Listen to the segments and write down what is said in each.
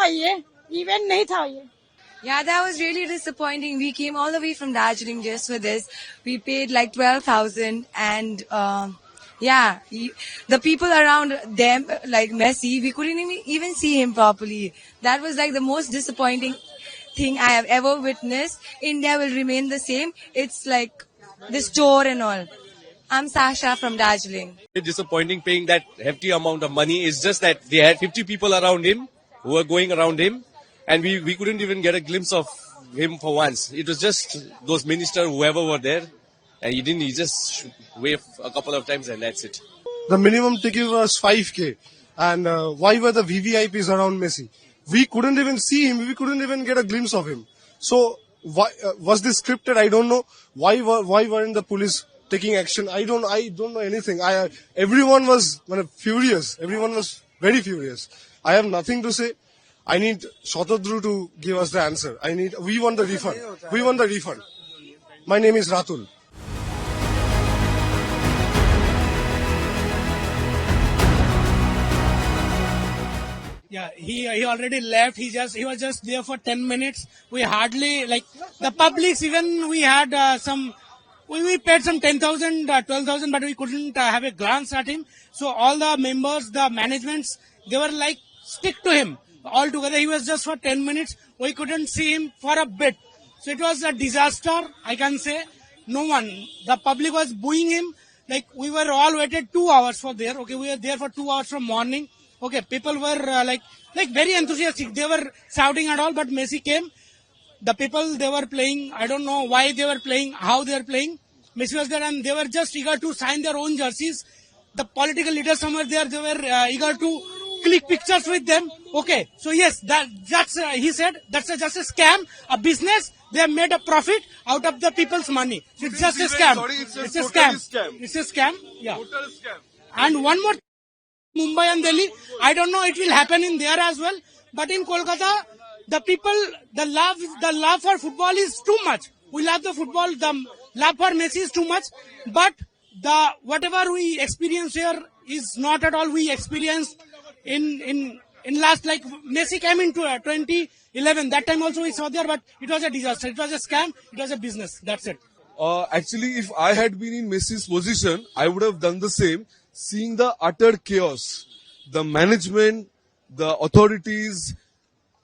ये इवेंट नहीं था ये. Yeah, that was really disappointing. We came all the way from Darjeeling just for this. We paid like 12,000 and the people around them, like Messi, we couldn't even see him properly. That was like the most disappointing thing I have ever witnessed. India will remain the same. It's like this tour and all. I'm Sasha from Darjeeling. It's disappointing paying that hefty amount of money. It's just that they had 50 people around him who were going around him. And we couldn't even get a glimpse of him for once. It was just those ministers, whoever were there. And he just waved a couple of times and that's it. The minimum ticket was 5k. And why were the VVIPs around Messi? We couldn't even see him. We couldn't even get a glimpse of him. So why was this scripted? I don't know. Why weren't the police taking action? I don't know anything. Everyone was furious. Everyone was very furious. I have nothing to say. I need Shatadru to give us the answer. We want the refund. We want the refund. My name is Ratul. Yeah, he already left. He was just there for 10 minutes. We hardly, like, the publics, even we had we paid some 10,000, 12,000, but we couldn't have a glance at him. So all the members, the managements, they were like, stick to him. All together, he was just for 10 minutes. We couldn't see him for a bit. So it was a disaster, I can say. No one. The public was booing him. Like, we were all waited 2 hours for there. Okay, we were there for 2 hours from morning. Okay, people were like very enthusiastic. They were shouting and all, but Messi came. The people, they were playing. I don't know why they were playing, how they were playing. Messi was there and they were just eager to sign their own jerseys. The political leaders somewhere there, they were eager to click pictures with them. Okay, so yes, that's he said that's just a scam, a business. They have made a profit out of the people's money. So it's just a scam. It's a scam. It's a scam. Yeah. Total scam. And one more, Mumbai and Delhi. I don't know it will happen in there as well. But in Kolkata, the people, the love for football is too much. We love the football. The love for Messi is too much. But whatever we experience here is not at all we experienced in last, like, Messi came into 2011. That time also we saw there, but it was a disaster. It was a scam. It was a business. That's it. Actually, if I had been in Messi's position, I would have done the same. Seeing the utter chaos, the management, the authorities,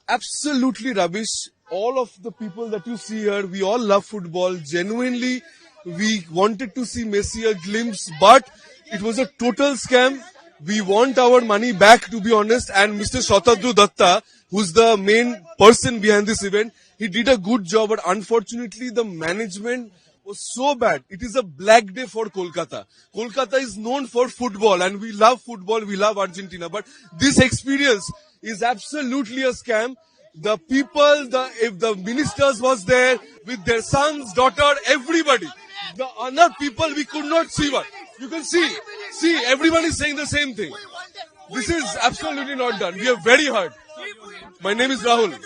absolutely rubbish. All of the people that you see here, we all love football. Genuinely, we wanted to see Messi a glimpse, but it was a total scam. We want our money back, to be honest. And Mr. Shatadru Datta, who's the main person behind this event, he did a good job, but unfortunately the management was so bad. It is a black day for Kolkata. Kolkata is known for football and we love football, we love Argentina. But this experience is absolutely a scam. The people, if the ministers was there with their sons, daughter, everybody. The other people we could not see one. You can see, everyone is saying the same thing. This is absolutely not done. We are very hurt. My name is Rahul.